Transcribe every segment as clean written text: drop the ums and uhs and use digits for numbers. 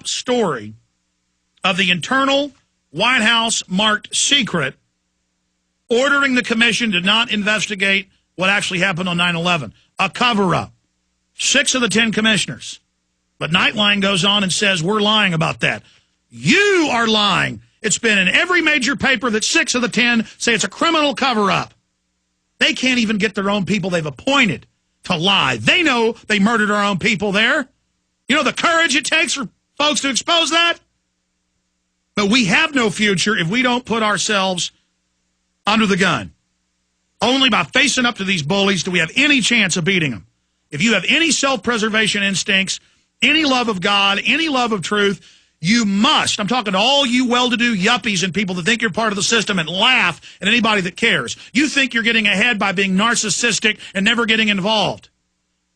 story of the internal White House marked secret ordering the commission to not investigate what actually happened on 9/11, a cover-up. 6 of the 10 commissioners. But Nightline goes on and says, we're lying about that. You are lying. It's been in every major paper that 6 of the 10 say it's a criminal cover-up. They can't even get their own people they've appointed to lie. They know they murdered our own people there. You know the courage it takes for folks to expose that? But we have no future if we don't put ourselves under the gun. Only by facing up to these bullies do we have any chance of beating them. If you have any self-preservation instincts, any love of God, any love of truth, you must. I'm talking to all you well-to-do yuppies and people that think you're part of the system and laugh at anybody that cares. You think you're getting ahead by being narcissistic and never getting involved.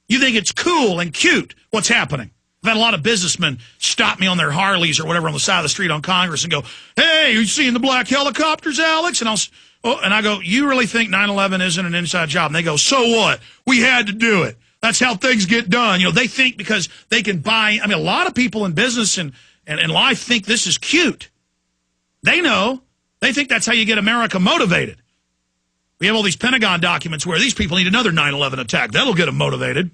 You think it's cool and cute what's happening. I've had a lot of businessmen stop me on their Harleys or whatever on the side of the street on Congress and go, hey, you seeing the black helicopters, Alex? And I go, you really think 9/11 isn't an inside job? And they go, so what? We had to do it. That's how things get done. You know, they think because they can buy. I mean, a lot of people in business and life think this is cute. They know. They think that's how you get America motivated. We have all these Pentagon documents where these people need another 9/11 attack. That'll get them motivated.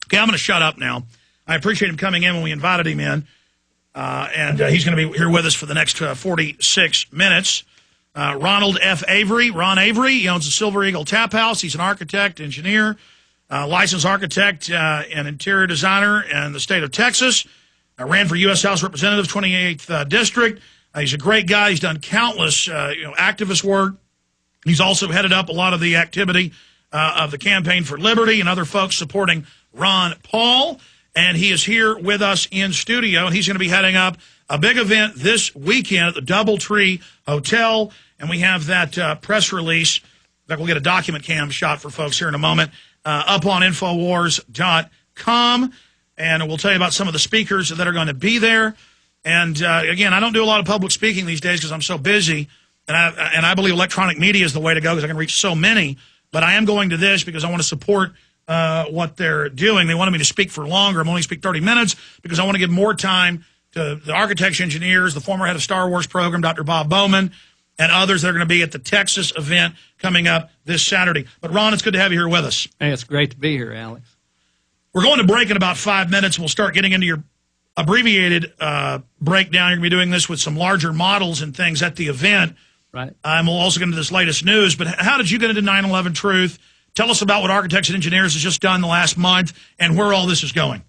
Okay, I'm going to shut up now. I appreciate him coming in when we invited him in. And he's going to be here with us for the next 46 minutes. Ronald F. Avery. Ron Avery, he owns the Silver Eagle Tap House. He's an architect, engineer, licensed architect and interior designer in the state of Texas. Ran for U.S. House Representative, 28th District. He's a great guy. He's done countless activist work. He's also headed up a lot of the activity of the Campaign for Liberty and other folks supporting Ron Paul. And he is here with us in studio, and he's going to be heading up a big event this weekend at the DoubleTree Hotel. And we have that press release. In fact, we'll get a document cam shot for folks here in a moment, up on Infowars.com. And we'll tell you about some of the speakers that are going to be there. And, again, I don't do a lot of public speaking these days because I'm so busy. And I believe electronic media is the way to go because I can reach so many. But I am going to this because I want to support what they're doing. They wanted me to speak for longer. I'm only speak 30 minutes because I want to give more time to the architects, engineers, the former head of Star Wars program, Dr. Bob Bowman, and others that are going to be at the Texas event coming up this Saturday. But, Ron, it's good to have you here with us. Hey, it's great to be here, Alex. We're going to break in about 5 minutes. We'll start getting into your abbreviated breakdown. You're going to be doing this with some larger models and things at the event. Right. We'll also get into this latest news. But how did you get into 9/11 Truth? Tell us about what Architects and Engineers has just done the last month and where all this is going.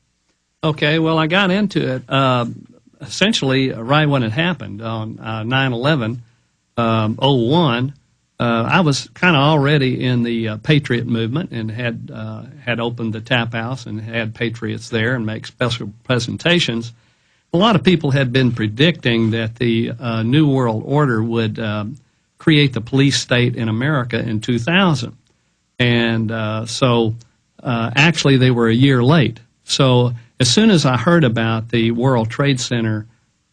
Okay, well, I got into it essentially right when it happened on 9/11, 01. I was kind of already in the Patriot movement and had opened the tap house and had patriots there and make special presentations. A lot of people had been predicting that the New World Order would create the police state in America in 2000. And so actually they were a year late. So as soon as I heard about the World Trade Center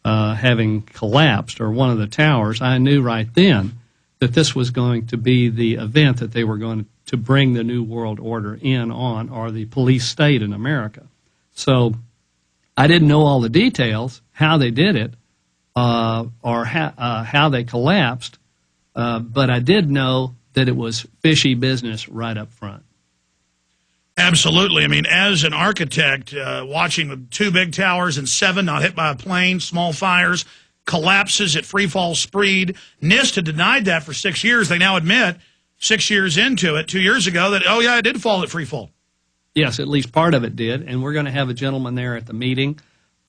having collapsed, or one of the towers, I knew right then that this was going to be the event that they were going to bring the New World Order in on, or the police state in America. So I didn't know all the details, how they did it, or how they collapsed, but I did know that it was fishy business right up front. Absolutely. I mean, as an architect, watching the 2 big towers and 7 not hit by a plane, small fires, collapses at free fall speed. NIST had denied that for 6 years. They now admit 6 years into it, 2 years ago, that, oh, yeah, it did fall at free fall. Yes, at least part of it did. And we're going to have a gentleman there at the meeting,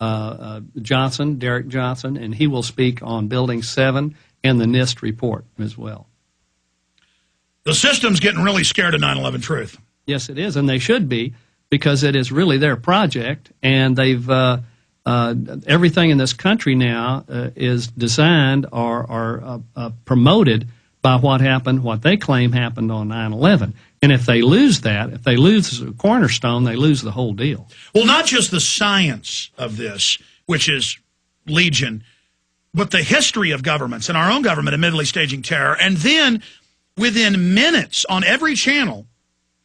Johnson, Derek Johnson, and he will speak on Building 7 and the NIST report as well. The system's getting really scared of 9/11 Truth. Yes, it is, and they should be, because it is really their project, and they've everything in this country now is designed or promoted by what happened, what they claim happened on 9/11. And if they lose that, if they lose the cornerstone, they lose the whole deal. Well, not just the science of this, which is legion, but the history of governments, and our own government admittedly staging terror, and then within minutes on every channel,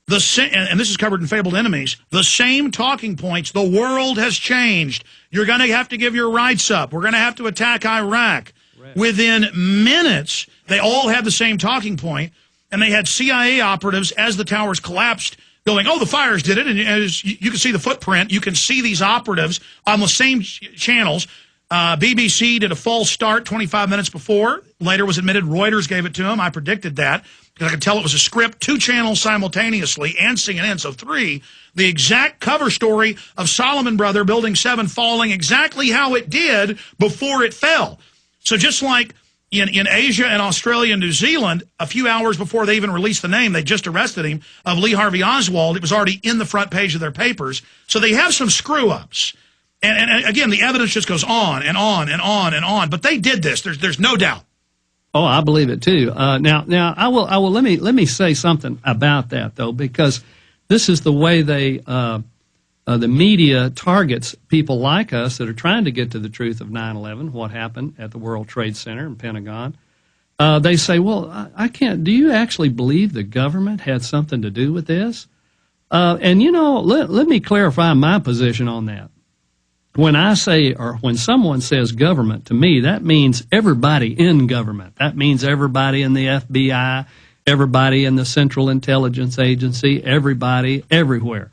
and this is covered in Fabled Enemies, the same talking points. The world has changed. You're going to have to give your rights up. We're going to have to attack Iraq. Right. Within minutes, they all had the same talking point, and they had CIA operatives as the towers collapsed going, oh, the fires did it, and as you can see the footprint. You can see these operatives on the same channels. BBC did a false start 25 minutes before. Later was admitted Reuters gave it to them. I predicted that because I could tell it was a script, 2 channels simultaneously, and CNN, so 3. The exact cover story of Solomon Brother Building 7 falling exactly how it did before it fell. So just like in Asia and Australia and New Zealand, a few hours before they even released the name, they just arrested him, of Lee Harvey Oswald. It was already in the front page of their papers. So they have some screw-ups. And again, the evidence just goes on and on and on and on. But they did this. There's no doubt. Oh, I believe it too. Now I will. Let me say something about that though, because this is the way the media targets people like us that are trying to get to the truth of 9/11, what happened at the World Trade Center and Pentagon. They say, well, I can't. Do you actually believe the government had something to do with this? And you know, let me clarify my position on that. When I say, or when someone says government, to me, that means everybody in government. That means everybody in the FBI, everybody in the Central Intelligence Agency, everybody everywhere.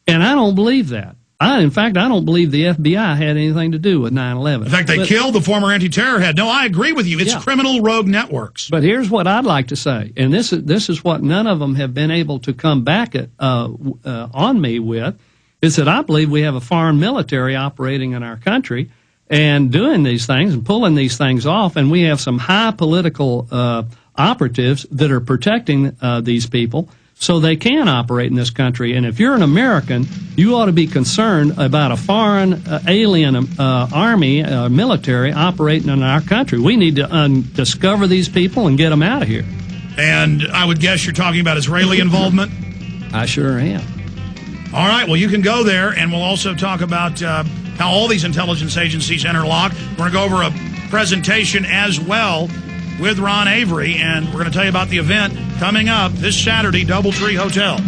And I don't believe that. In fact, I don't believe the FBI had anything to do with 9/11. In fact, they killed the former anti-terror head. No, I agree with you. It's criminal rogue networks. But here's what I'd like to say, and this is what none of them have been able to come back on me with, is that I believe we have a foreign military operating in our country and doing these things and pulling these things off, and we have some high political operatives that are protecting these people so they can operate in this country. And if you're an American, you ought to be concerned about a foreign alien army, military operating in our country. We need to discover these people and get them out of here. And I would guess you're talking about Israeli involvement? I sure am. All right, well, you can go there, and we'll also talk about how all these intelligence agencies interlock. We're going to go over a presentation as well with Ron Avery, and we're going to tell you about the event coming up this Saturday, Doubletree Hotel.